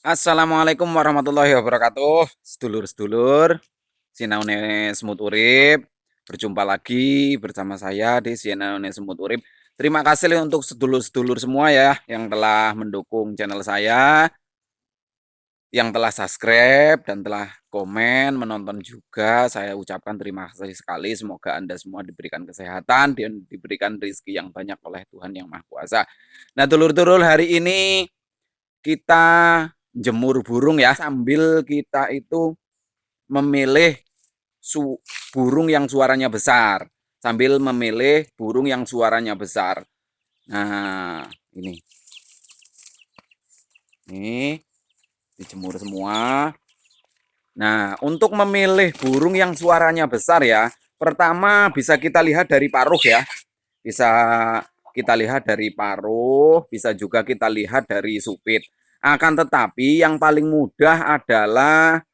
Assalamualaikum warahmatullahi wabarakatuh. Sedulur-sedulur, sinaune semut urip. Berjumpa lagi bersama saya di Sinaune Semut Urip. Terima kasih untuk sedulur-sedulur semua ya yang telah mendukung channel saya, yang telah subscribe dan telah komen, menonton juga. Saya ucapkan terima kasih sekali. Semoga Anda semua diberikan kesehatan dan diberikan rezeki yang banyak oleh Tuhan Yang Maha Kuasa. Nah, dulur-dulur, hari ini kita jemur burung ya, sambil kita itu memilih burung yang suaranya besar, sambil memilih burung yang suaranya besar. Nah, ini dijemur semua. Nah, untuk memilih burung yang suaranya besar ya, pertama bisa kita lihat dari paruh ya. Bisa kita lihat dari paruh, bisa juga kita lihat dari supit. Akan tetapi yang paling mudah adalah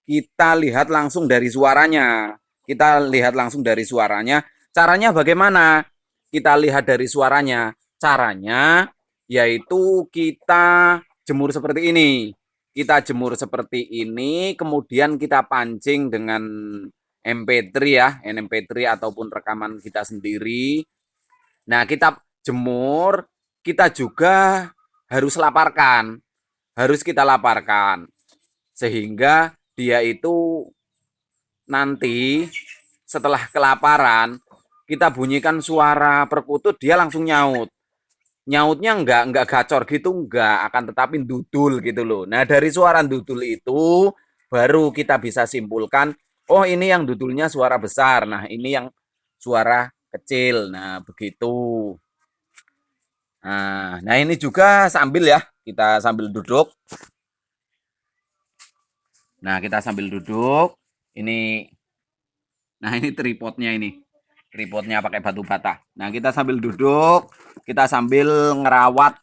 kita lihat langsung dari suaranya. Kita lihat langsung dari suaranya. Caranya bagaimana? Kita lihat dari suaranya. Caranya yaitu kita jemur seperti ini. Kita jemur seperti ini, kemudian kita pancing dengan MP3 ya, MP3 ataupun rekaman kita sendiri. Nah, kita jemur, kita juga harus laparkan. Harus kita laparkan sehingga dia itu nanti setelah kelaparan kita bunyikan suara perkutut, dia langsung nyaut. Nyautnya enggak gacor gitu, enggak, akan tetapi dudul gitu loh. Nah, dari suara dudul itu baru kita bisa simpulkan, oh ini yang dudulnya suara besar, nah ini yang suara kecil. Nah, begitu. Nah, ini juga sambil ya, kita sambil duduk. Nah, kita sambil duduk. Ini, nah ini tripodnya ini. Tripodnya pakai batu bata. Nah, kita sambil duduk, kita sambil ngerawat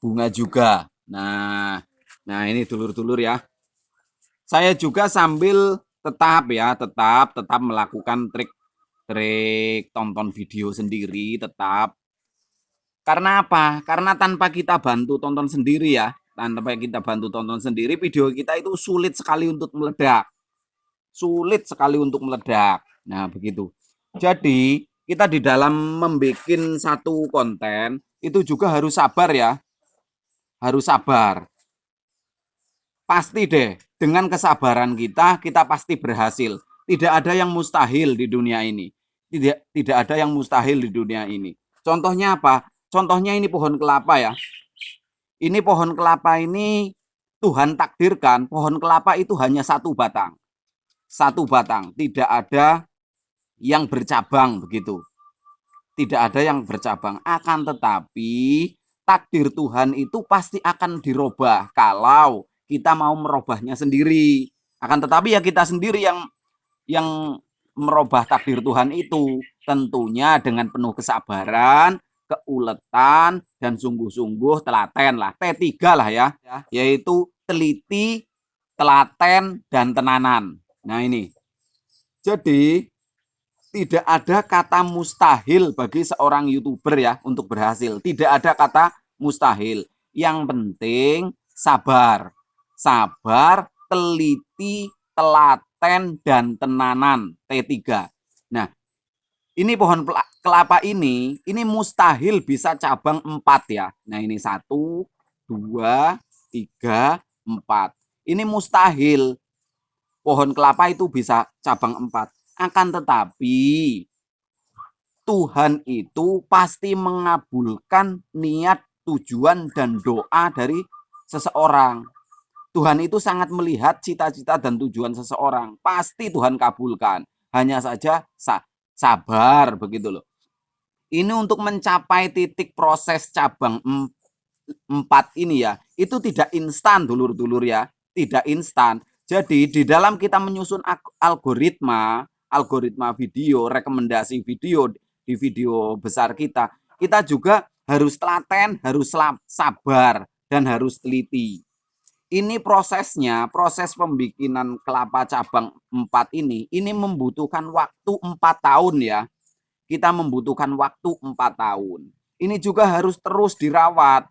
bunga juga. Nah ini dulur-dulur ya. Saya juga sambil tetap melakukan trik tonton video sendiri tetap. Karena apa? Karena tanpa kita bantu tonton sendiri ya, tanpa kita bantu tonton sendiri, video kita itu sulit sekali untuk meledak. Sulit sekali untuk meledak. Nah, begitu. Jadi, kita di dalam membuat satu konten itu juga harus sabar ya, harus sabar. Pasti deh, dengan kesabaran kita pasti berhasil. Tidak ada yang mustahil di dunia ini. Tidak ada yang mustahil di dunia ini. Contohnya apa? Contohnya ini pohon kelapa ya. Ini pohon kelapa ini Tuhan takdirkan pohon kelapa itu hanya satu batang. Satu batang, tidak ada yang bercabang begitu. Tidak ada yang bercabang. Akan tetapi takdir Tuhan itu pasti akan dirubah kalau kita mau merubahnya sendiri. Akan tetapi ya kita sendiri yang merubah takdir Tuhan itu, tentunya dengan penuh kesabaran, keuletan, dan sungguh-sungguh telaten lah. T3 lah ya, yaitu teliti, telaten, dan tenanan. Nah ini. Jadi tidak ada kata mustahil bagi seorang YouTuber ya untuk berhasil. Tidak ada kata mustahil. Yang penting sabar. Sabar, teliti, telaten, dan tenanan. T3. Nah, ini pohon kelapa ini mustahil bisa cabang 4 ya. Nah, ini 1, 2, 3, 4. Ini mustahil pohon kelapa itu bisa cabang 4. Akan tetapi Tuhan itu pasti mengabulkan niat, tujuan, dan doa dari seseorang. Tuhan itu sangat melihat cita-cita dan tujuan seseorang. Pasti Tuhan kabulkan. Hanya saja sabar begitu loh. Ini untuk mencapai titik proses cabang 4 ini ya, itu tidak instan dulur-dulur ya. Tidak instan. Jadi di dalam kita menyusun algoritma video, rekomendasi video di video besar kita juga harus telaten, harus sabar, dan harus teliti. Ini prosesnya, proses pembikinan kelapa cabang 4 ini membutuhkan waktu 4 tahun ya. Kita membutuhkan waktu 4 tahun. Ini juga harus terus dirawat.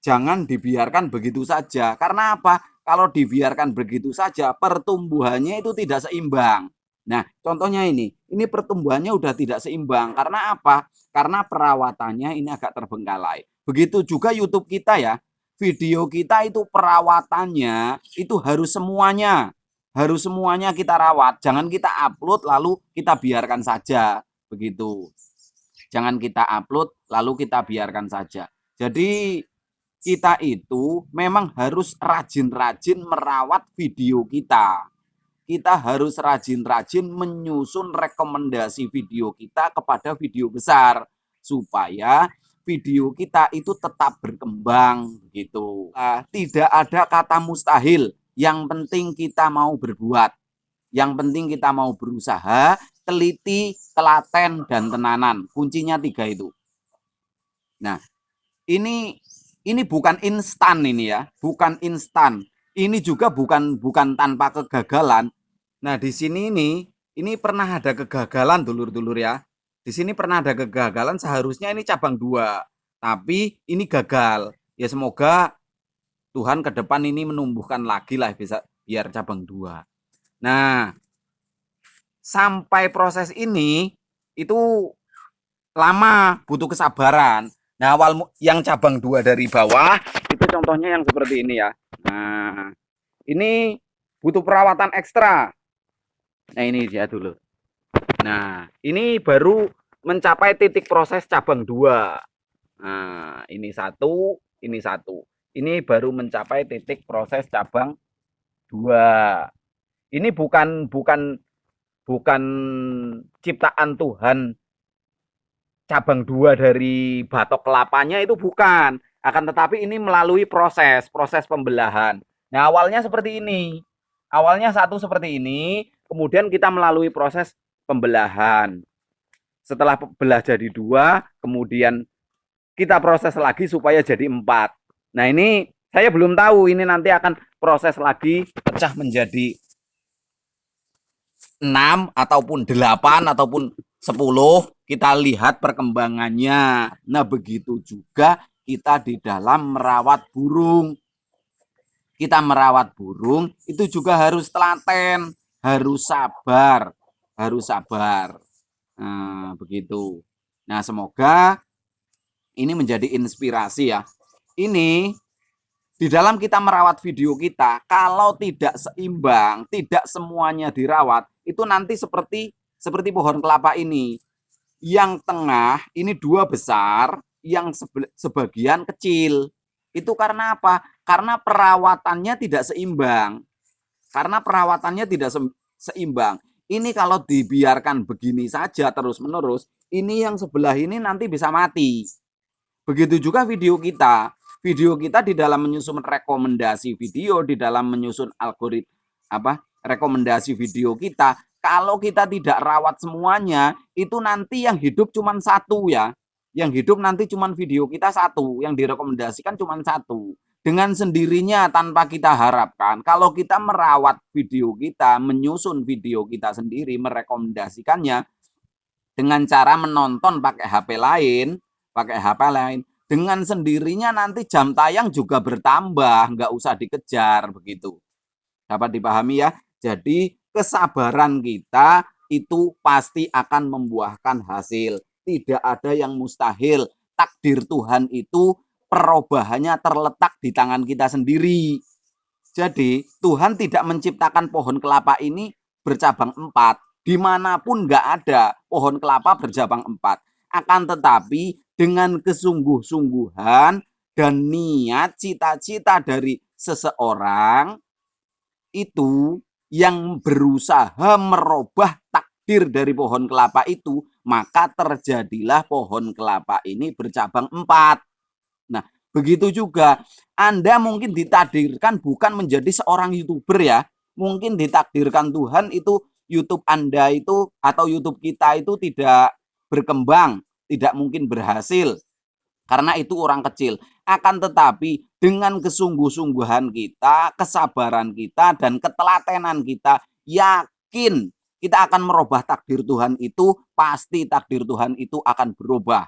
jangan dibiarkan begitu saja. Karena apa? Kalau dibiarkan begitu saja, pertumbuhannya itu tidak seimbang. Nah, contohnya ini pertumbuhannya udah tidak seimbang. Karena apa? Karena perawatannya ini agak terbengkalai. Begitu juga YouTube kita ya. Video kita itu perawatannya itu harus semuanya kita rawat. Jangan kita upload lalu kita biarkan saja. Begitu. Jangan kita upload lalu kita biarkan saja. Jadi kita itu memang harus rajin-rajin merawat video kita. Kita harus rajin-rajin menyusun rekomendasi video kita kepada video besar supaya video kita itu tetap berkembang gitu. Tidak ada kata mustahil, yang penting kita mau berbuat. Yang penting kita mau berusaha, teliti, telaten, dan tenanan. Kuncinya 3 itu. Nah, ini bukan instan ini ya, bukan instan. Ini juga bukan tanpa kegagalan. Nah, di sini ini pernah ada kegagalan dulur-dulur ya. Di sini pernah ada kegagalan, seharusnya ini cabang 2. Tapi ini gagal. Ya semoga Tuhan ke depan ini menumbuhkan lagi lah bisa biar cabang 2. Nah, sampai proses ini itu lama, butuh kesabaran. Nah, awal yang cabang 2 dari bawah itu contohnya yang seperti ini ya. Nah, ini butuh perawatan ekstra. Nah, ini dia dulu. Nah, ini baru mencapai titik proses cabang 2. Nah, ini satu, ini satu. Ini baru mencapai titik proses cabang 2. Ini bukan ciptaan Tuhan cabang 2 dari batok kelapanya, itu bukan. Akan tetapi ini melalui proses pembelahan. Nah, awalnya seperti ini. Awalnya satu seperti ini, kemudian kita melalui proses pembelahan. Setelah belah jadi 2, kemudian kita proses lagi supaya jadi 4. Nah, ini saya belum tahu ini nanti akan proses lagi pecah menjadi 6 ataupun 8 ataupun 10, kita lihat perkembangannya. Nah, begitu juga kita di dalam merawat burung. Kita merawat burung itu juga harus telaten, harus sabar, Nah, begitu. Nah, semoga ini menjadi inspirasi ya. Ini di dalam kita merawat video kita, kalau tidak seimbang, tidak semuanya dirawat, itu nanti seperti pohon kelapa ini. Yang tengah ini 2 besar, yang sebagian kecil. Itu karena apa? Karena perawatannya tidak seimbang. Ini kalau dibiarkan begini saja terus-menerus, ini yang sebelah ini nanti bisa mati. Begitu juga video kita. Video kita di dalam menyusun rekomendasi video, di dalam menyusun algoritma rekomendasi video kita, kalau kita tidak rawat semuanya, itu nanti yang hidup cuma 1 ya. Yang hidup nanti cuma video kita 1, yang direkomendasikan cuma 1. Dengan sendirinya tanpa kita harapkan, kalau kita merawat video kita, menyusun video kita sendiri, merekomendasikannya dengan cara menonton pakai HP lain, dengan sendirinya nanti jam tayang juga bertambah, nggak usah dikejar begitu. Dapat dipahami ya? Jadi kesabaran kita itu pasti akan membuahkan hasil. Tidak ada yang mustahil. Takdir Tuhan itu perubahannya terletak di tangan kita sendiri. Jadi Tuhan tidak menciptakan pohon kelapa ini bercabang 4. Dimanapun nggak ada pohon kelapa bercabang 4. Akan tetapi dengan kesungguh-sungguhan dan niat cita-cita dari seseorang itu yang berusaha merubah takdir dari pohon kelapa itu, maka terjadilah pohon kelapa ini bercabang 4. Nah, begitu juga Anda mungkin ditakdirkan bukan menjadi seorang YouTuber ya. Mungkin ditakdirkan Tuhan itu YouTube Anda itu atau YouTube kita itu tidak berkembang, tidak mungkin berhasil. Karena itu orang kecil. Akan tetapi dengan kesungguh-sungguhan kita, kesabaran kita, dan ketelatenan kita, yakin kita akan merubah takdir Tuhan itu, pasti takdir Tuhan itu akan berubah.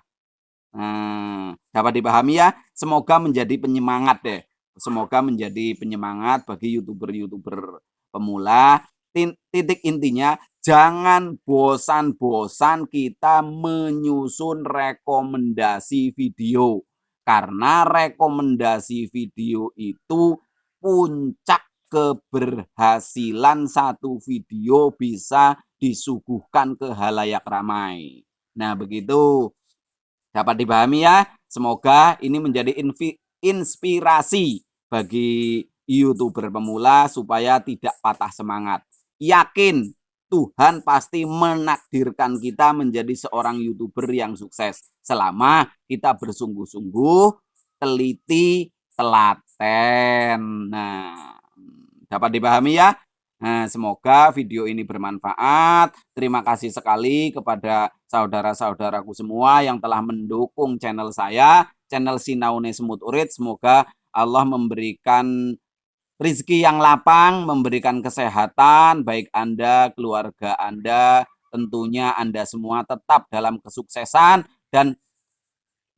Dapat dipahami ya? Semoga menjadi penyemangat deh. Semoga menjadi penyemangat bagi YouTuber-YouTuber pemula. Titik intinya, jangan bosan-bosan kita menyusun rekomendasi video. Karena rekomendasi video itu puncak keberhasilan satu video bisa disuguhkan ke halayak ramai. Nah, begitu. Dapat dipahami ya? Semoga ini menjadi inspirasi bagi YouTuber pemula supaya tidak patah semangat. Yakin Tuhan pasti menakdirkan kita menjadi seorang YouTuber yang sukses selama kita bersungguh-sungguh, teliti, telaten. Nah, dapat dipahami ya? Nah, semoga video ini bermanfaat. Terima kasih sekali kepada saudara-saudaraku semua yang telah mendukung channel saya, channel Sinaune Semut Urit. Semoga Allah memberikan rezeki yang lapang, memberikan kesehatan, baik Anda, keluarga Anda, tentunya Anda semua tetap dalam kesuksesan dan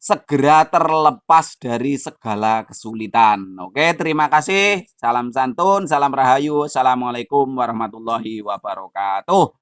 segera terlepas dari segala kesulitan. Oke, terima kasih. Salam santun, salam rahayu. Assalamualaikum warahmatullahi wabarakatuh.